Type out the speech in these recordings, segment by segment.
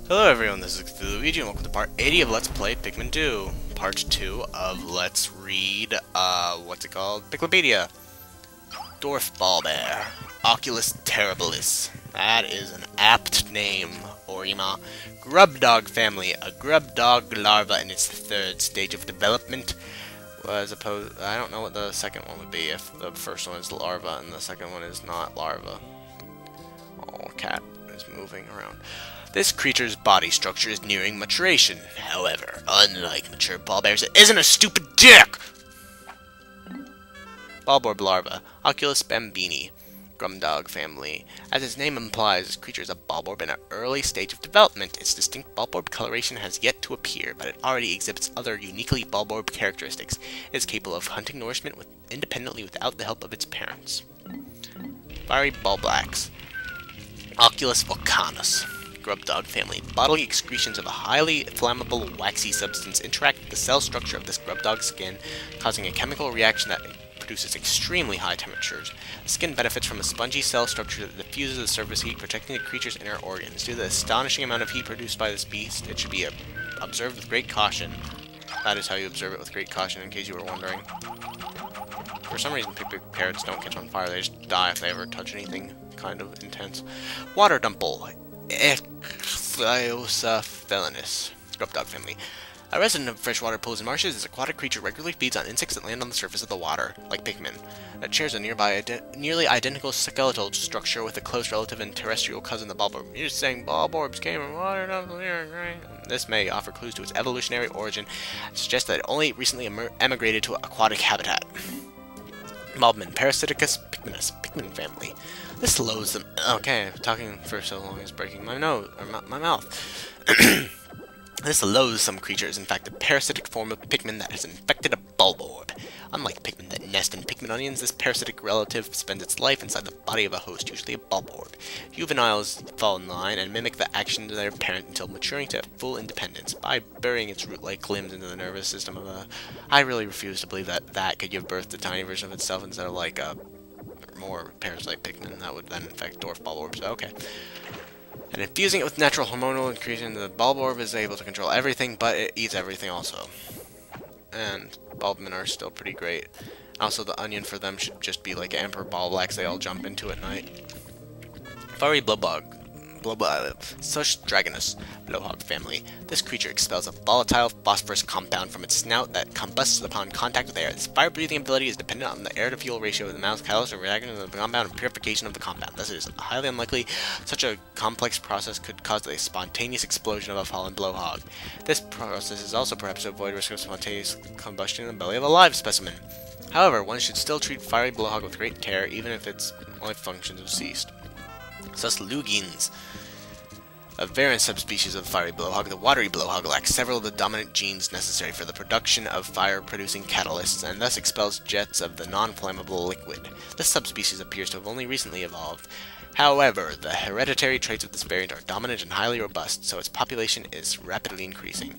Hello everyone, this is Piklopedia and welcome to part 80 of Let's Play Pikmin 2. Part 2 of Let's Read, what's it called? Piklopedia. Dwarf Ballbear. Oculus Terribilis. That is an apt name, Orima. Grub Dog family. A grub dog larva in its third stage of development. As opposed, I don't know what the second one would be if the first one is larva and the second one is not larva. Oh, cat is moving around. This creature's body structure is nearing maturation. However, unlike mature ballbears, it isn't a stupid dick! Ballborb larva, Oculus bambini, Grumdog family. As its name implies, this creature is a ballborb in an early stage of development. Its distinct ballborb coloration has yet to appear, but it already exhibits other uniquely ballborb characteristics. It is capable of hunting nourishment independently without the help of its parents. Fiery ballblacks, Oculus volcanus. Grubdog family. Bodily excretions of a highly flammable, waxy substance interact with the cell structure of this grubdog skin, causing a chemical reaction that produces extremely high temperatures. The skin benefits from a spongy cell structure that diffuses the surface heat, protecting the creature's inner organs. Due to the astonishing amount of heat produced by this beast, it should be observed with great caution. That is how you observe it with great caution, in case you were wondering. For some reason, parrots don't catch on fire. They just die if they ever touch anything kind of intense. Water dumple. Echliosa felinus, Grubdog family. A resident of freshwater pools and marshes, this aquatic creature regularly feeds on insects that land on the surface of the water, like Pikmin. It shares a nearly identical skeletal structure with a close relative and terrestrial cousin, the ballborb. You're just saying ballborbs came from water down here, right? This may offer clues to its evolutionary origin, and suggest that it only recently emigrated to aquatic habitat. Mobman, Parasiticus Pikminus, Pikmin family. This loathes them. Okay, talking for so long is breaking my nose, or my mouth. This loathsome creature is in fact a parasitic form of Pikmin that has infected a ballborb. Unlike Pikmin that nest in Pikmin onions, this parasitic relative spends its life inside the body of a host, usually a ballborb. Juveniles fall in line and mimic the actions of their parent until maturing to full independence by burying its root-like limbs into the nervous system of a... I really refuse to believe that that could give birth to a tiny version of itself instead of like a more parasite Pikmin that would then infect dwarf ballborbs. Okay. And infusing it with natural hormonal increasing, the ballborb is able to control everything, but it eats everything also. And ballmen are still pretty great. Also, the onion for them should just be like emperor ballblacks they all jump into at night. Fiery blowbug. Such Dragonus, blowhog family. This creature expels a volatile phosphorus compound from its snout that combusts upon contact with air. Its fire-breathing ability is dependent on the air-to-fuel ratio of the mouth's catalyst and reaction to the compound and purification of the compound. Thus, it is highly unlikely such a complex process could cause a spontaneous explosion of a fallen blowhog. This process is also perhaps to avoid risk of spontaneous combustion in the belly of a live specimen. However, one should still treat fiery blowhog with great care, even if its life functions have ceased. Sus lugins. A variant subspecies of the fiery blowhog, the watery blowhog lacks several of the dominant genes necessary for the production of fire-producing catalysts, and thus expels jets of the non-flammable liquid. This subspecies appears to have only recently evolved. However, the hereditary traits of this variant are dominant and highly robust, so its population is rapidly increasing.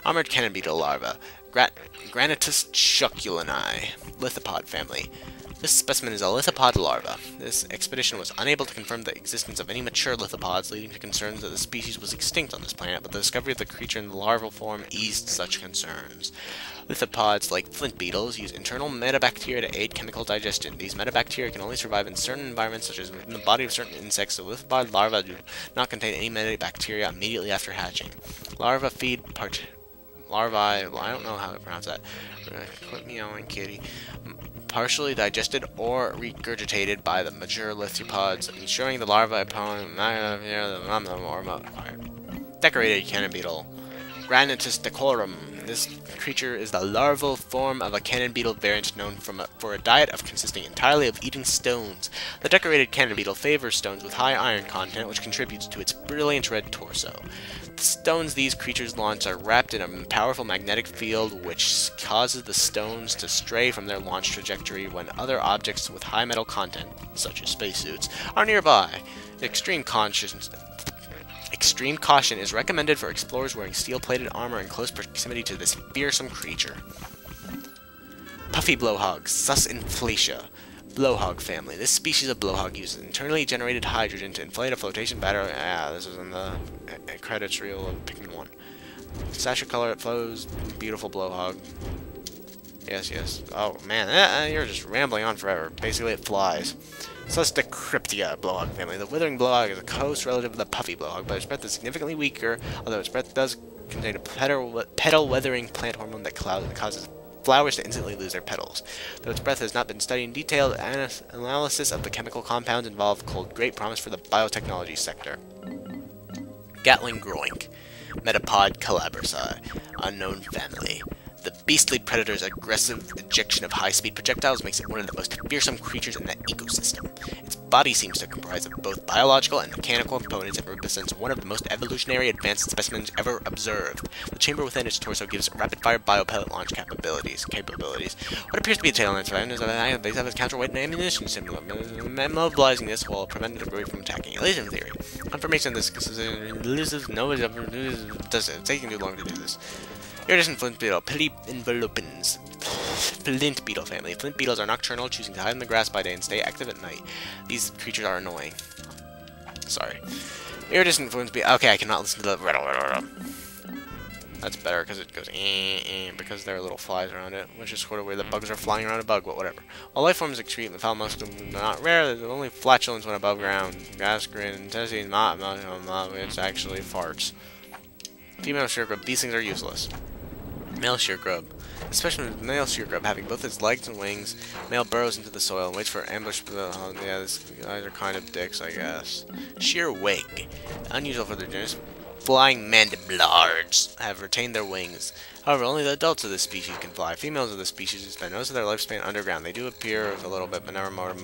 Armored cannon beetle larva, Granitus choculinae, lithopod family. This specimen is a lithopod larva. This expedition was unable to confirm the existence of any mature lithopods, leading to concerns that the species was extinct on this planet, but the discovery of the creature in the larval form eased such concerns. Lithopods, like flint beetles, use internal metabacteria to aid chemical digestion. These metabacteria can only survive in certain environments, such as within the body of certain insects, so lithopod larvae do not contain any metabacteria immediately after hatching. Larvae feed larvae, I don't know how to pronounce that. Quit meowing, kitty. Partially digested or regurgitated by the mature lithopods, ensuring the larvae upon decorated cannon beetle. Granitus decorum. This creature is the larval form of a cannon beetle variant known for a diet consisting entirely of eating stones. The decorated cannon beetle favors stones with high iron content, which contributes to its brilliant red torso. The stones these creatures launch are wrapped in a powerful magnetic field, which causes the stones to stray from their launch trajectory when other objects with high metal content, such as spacesuits, are nearby. Extreme caution is recommended for explorers wearing steel-plated armor in close proximity to this fearsome creature. Puffy blowhog, Sus inflatia. Blowhog family. This species of blowhog uses internally generated hydrogen to inflate a flotation battery. Ah, this is in the credits reel of Pikmin 1. Sash color, it flows. Beautiful blowhog. Yes, yes. Oh, man, you're just rambling on forever. Basically, it flies. So that's the Cryptia blowhog family. The withering blowhog is a close relative of the puffy blowhog, but its breath is significantly weaker, although its breath does contain a petal weathering plant hormone that causes flowers to instantly lose their petals. Though its breath has not been studied in detail, analysis of the chemical compounds involved hold great promise for the biotechnology sector. Gatling Groink. Metapod Calabrasi. Unknown family. The beastly predator's aggressive ejection of high-speed projectiles makes it one of the most fearsome creatures in the ecosystem. Its body seems to comprise of both biological and mechanical components and represents one of the most evolutionary advanced specimens ever observed. The chamber within its torso gives rapid-fire biopellet launch capabilities. What appears to be a tail on its front is a base of its counterweight and ammunition similar, mobilizing this while preventing it from attacking. At least in theory. Confirmation of this is it's taking too long to do this. Iridescent flint beetle, Envelopins. Flint beetle family. Flint beetles are nocturnal, choosing to hide in the grass by day and stay active at night. These creatures are annoying. Sorry. Iridescent flint beetle. Okay, I cannot listen to the riddle. That's better because it goes because there are little flies around it, which is sort of where the bugs are flying around a bug, but whatever. While life forms excrete and foul, most of them are not rare. There's only flatulence when above ground. Gas, grin, intensity, it's actually farts. Female sheargrub. These things are useless. Male sheargrub. Especially with male sheargrub having both its legs and wings, male burrows into the soil and waits for ambush. Yeah, these guys are kind of dicks, I guess. Shearwig. Unusual for their genus. Flying mandiblards have retained their wings. However, only the adults of this species can fly. Females of this species spend most of their lifespan underground. They do appear a little bit, but never more.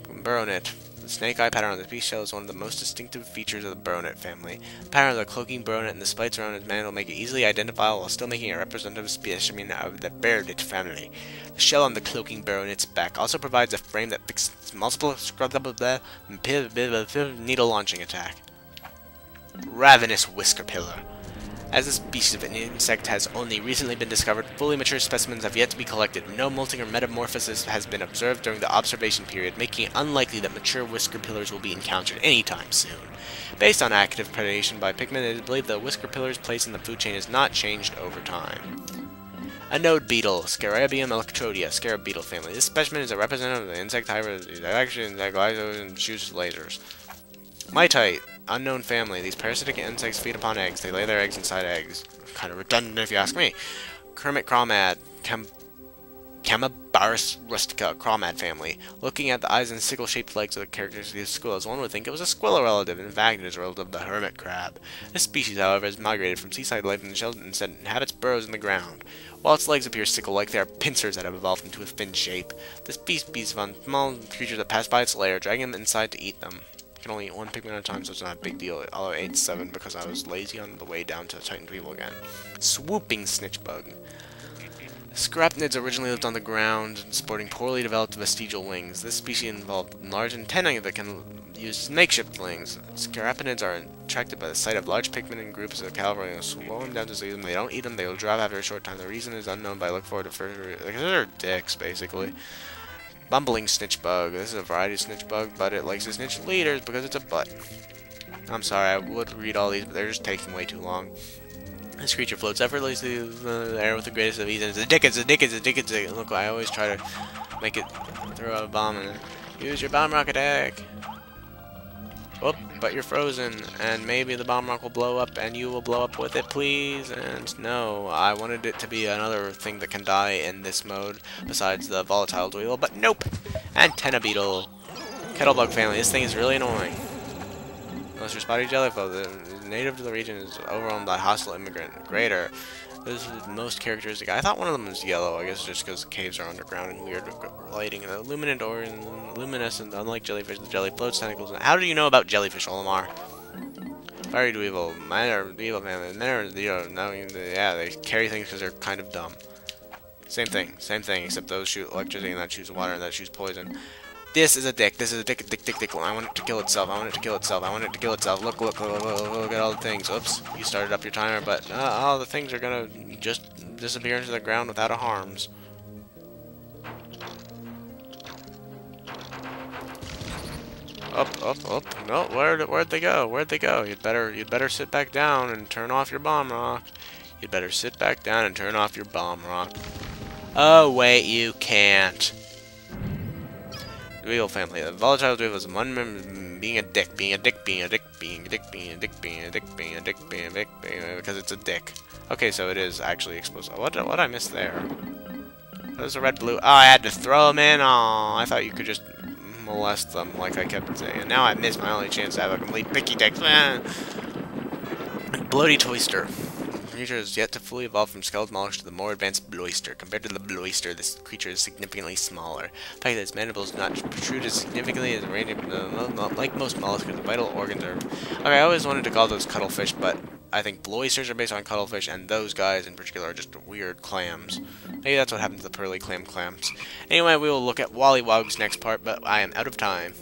Burrownet. The snake-eye pattern on the species shell is one of the most distinctive features of the burrownet family. The pattern of the cloaking burrownet and the spikes around its mantle make it easily identifiable while still making it a representative specimen of the burrownet family. The shell on the cloaking burrownet's back also provides a frame that fixes multiple needle launching attack. Ravenous whisker pillar. As this species of an insect has only recently been discovered, fully mature specimens have yet to be collected. No molting or metamorphosis has been observed during the observation period, making it unlikely that mature whisker pillars will be encountered anytime soon. Based on active predation by Pikmin, it is believed that whisker pillar's place in the food chain has not changed over time. A node beetle, Scarabium electrodia, scarab beetle family. This specimen is a representative of the insect hybrid that actually glyphos and shoots lasers. Mitite. Unknown family. These parasitic insects feed upon eggs. They lay their eggs inside eggs. Kind of redundant if you ask me. Kermit Crawmad. Chamabarus rustica. Crawmad family. Looking at the eyes and sickle-shaped legs of the characters of these squirrels, one would think it was a squirrel relative. In fact, it is a relative of the hermit crab. This species, however, has migrated from seaside life in the shells and instead inhabits burrows in the ground. While its legs appear sickle-like, they are pincers that have evolved into a fin shape. This beast on small creatures that pass by its lair, dragging them inside to eat them. Can only eat one Pikmin at a time, so it's not a big deal. Although I ate 7 because I was lazy on the way down to Titan People again. Swooping snitchbug. Scrapnids originally lived on the ground, sporting poorly developed vestigial wings. This species involved large antennae that can use makeshift wings. Scrapnids are attracted by the sight of large Pikmin in groups of cavalry and slow them down to see them. They don't eat them, they will drop after a short time. The reason is unknown, but I look forward to further. Because they're dicks, basically. Bumbling snitchbug. This is a variety of snitchbug, but it likes to snitch leaders because it's a butt. I'm sorry, I would read all these, but they're just taking way too long. This creature floats effortlessly in the air with the greatest of ease. And it's a dick, it's a dick, it's a dick, it's a... Look, I always try to make it throw out a bomb and use your bomb rock attack. Whoop, but you're frozen, and maybe the bomb rock will blow up, and you will blow up with it, please. And no, I wanted it to be another thing that can die in this mode, besides the volatile dweevil, but nope! Antenna beetle. Kettlebug family, this thing is really annoying. Unless you're spotty jellyfish, the native to the region is overwhelmed by hostile immigrant. Greater. This is most characteristic. I thought one of them was yellow, I guess just because the caves are underground and weird lighting. And luminescent, unlike jellyfish, the jelly floats tentacles. How do you know about jellyfish, Olimar? Fiery dweevil. Mine are dweevil family. Yeah, they carry things because they're kind of dumb. Same thing, except those shoot electricity and that shoots water and that shoots poison. This is a dick. This is a dick. I want it to kill itself. I want it to kill itself. I want it to kill itself. Look at all the things. Oops, you started up your timer, but all the things are gonna just disappear into the ground without a harms. Up. No, where'd they go? Where'd they go? You'd better sit back down and turn off your bomb rock. You'd better sit back down and turn off your bomb rock. Oh, wait, you can't. The Weevil family. The volatile Weevil is one member being a dick, because it's a dick. Okay, so it is actually explosive. What I missed there? There's a red blue. Oh, I had to throw them in. Oh, I thought you could just molest them, like I kept saying. Now I missed my only chance to have a complete picky dick. Bloaty Toyster. The creature is yet to fully evolve from skeletal mollusk to the more advanced Bloister. Compared to the Bloister, this creature is significantly smaller. The fact that its mandibles not protrude as significantly as a range of, like most mollusks, the vital organs are... Okay, I always wanted to call those cuttlefish, but I think Bloisters are based on cuttlefish, and those guys in particular are just weird clams. Maybe that's what happened to the pearly clams. Anyway, we will look at Wollywog's next part, but I am out of time.